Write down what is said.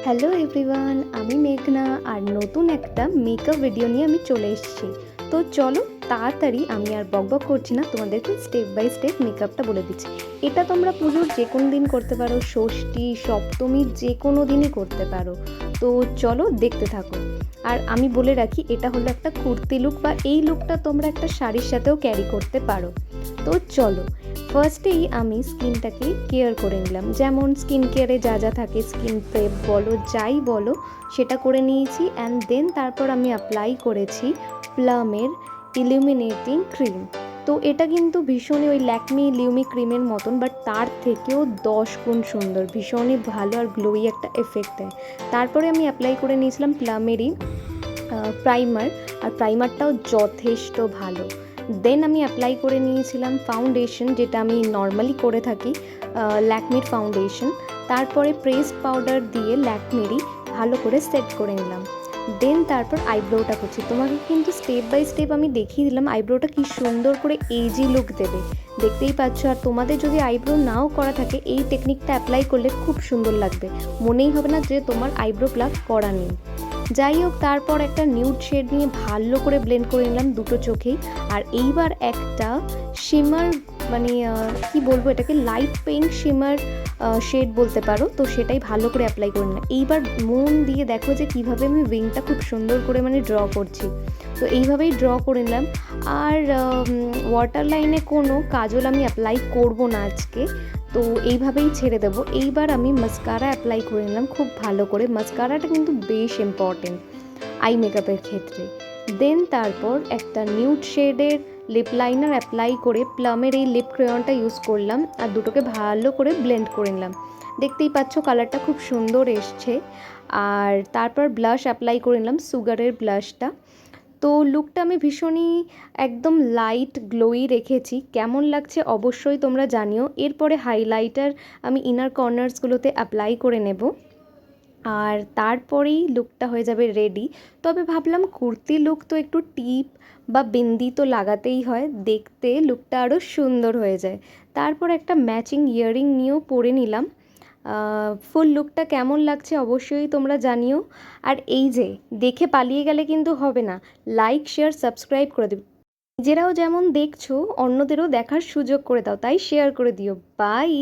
Hello everyone, আমি মেঘনা আর নতুন একটা মেকআপ ভিডিও নিয়ে আমি চলে এসেছি। তো চলো তাড়াতাড়ি, আমি আর বকবক করছি না, তোমাদেরকে স্টেপ বাই স্টেপ মেকআপটা বলে দিচ্ছি। এটা তোমরা পুজোর যে কোনো দিন করতে পারো, ষষ্ঠী সপ্তমীর যে কোনো দিনই করতে পারো। তো চলো দেখতে থাকো। আর আমি বলে রাখি, এটা হলো একটা কুর্তি লুক, বা এই লুকটা তোমরা একটা শাড়ির সাথেও ক্যারি করতে পারো। তো চলো, ফার্স্টেই আমি স্কিনটাকে কেয়ার করে নিলাম। যেমন স্কিন কেয়ারে যা যা থাকে, স্কিন প্রেপ বলো যাই বলো, সেটা করে নিয়েছি। অ্যান্ড দেন তারপর আমি অ্যাপ্লাই করেছি প্লামের ইলুমিনেটিং ক্রিম। তো এটা কিন্তু ভীষণই ওই ল্যাকমি লিউমি ক্রিমের মতন, বাট তার থেকেও 10 গুণ সুন্দর, ভীষণই ভালো আর গ্লোই একটা এফেক্ট দেয়। তারপরে আমি অ্যাপ্লাই করে নিয়েছিলাম প্লামেরই প্রাইমার, আর প্রাইমারটাও যথেষ্ট ভালো। দেন আমি অ্যাপ্লাই করে নিয়েছিলাম ফাউন্ডেশন, যেটা আমি নর্মালি করে থাকি, ল্যাকমির ফাউন্ডেশন। তারপরে প্রেসড পাউডার দিয়ে ল্যাকমিরই ভালো করে সেট করে নিলাম। দেন তারপর আইব্রোটা করছি। তোমাকে কিন্তু স্টেপ বাই স্টেপ আমি দেখিয়ে দিলাম আইব্রোটা কি সুন্দর করে এজি লুক দেবে, দেখতেই পাচ্ছ। আর তোমাদের যদি আইব্রো নাও করা থাকে, এই টেকনিকটা অ্যাপ্লাই করলে খুব সুন্দর লাগবে, মনেই হবে না যে তোমার আইব্রো প্লাগ করা নেই। যাই হোক, তারপর একটা নিউড শেড নিয়ে ভালো করে ব্লেন্ড করে নিলাম দুটো চোখেই। আর এইবার একটা শিমার, মানে কি বলবো এটাকে, লাইট পিঙ্ক শিমার শেড বলতে পারো, তো সেটাই ভালো করে অ্যাপ্লাই করে নিলাম। এইবার মন দিয়ে দেখো যে কীভাবে আমি উইংটা খুব সুন্দর করে ড্র করছি। তো এইভাবেই ড্র করে নিলাম। আর ওয়াটার লাইনে কোনো কাজল আমি অ্যাপ্লাই করব না আজকে, তো এইভাবেই ছেড়ে দেবো। এইবার আমি মাস্কারা অ্যাপ্লাই করে নিলাম খুব ভালো করে। মাস্কারাটা কিন্তু বেশ ইম্পর্টেন্ট আই মেকআপের ক্ষেত্রে। দেন তারপর একটা নিউড শেডের লিপ লাইনার অ্যাপ্লাই করে প্লামের এই লিপ ক্রেয়নটা ইউজ করলাম, আর দুটোকে ভালো করে ব্লেন্ড করে নিলাম। দেখতেই পাচ্ছ কালারটা খুব সুন্দর এসছে। আর তারপর ব্লাশ অ্যাপ্লাই করে নিলাম, সুগারের ব্লাশটা। তো লুকটা আমি ভীষণই একদম লাইট গ্লোই রেখেছি, কেমন লাগছে অবশ্যই তোমরা জানিও। এরপরে হাইলাইটার আমি ইনার কর্নার্সগুলোতে অ্যাপ্লাই করে নেব, আর তারপরেই লুকটা হয়ে যাবে রেডি। তবে ভাবলাম কুর্তি লুক তো একটু টিপ বা বিন্দি তো লাগাতেই হয়, দেখতে লুকটা আরও সুন্দর হয়ে যায়। তারপর একটা ম্যাচিং ইয়াররিং নিয়েও পরে নিলাম। ফুল লুকটা কেমন লাগছে অবশ্যই তোমরা জানিও। আর এই যে দেখে পালিয়ে গেলে কিন্তু হবে না, লাইক শেয়ার সাবস্ক্রাইব করে দেবে। নিজেরাও যেমন দেখছো, অন্যদেরও দেখার সুযোগ করে দাও, তাই শেয়ার করে দিও। বাই।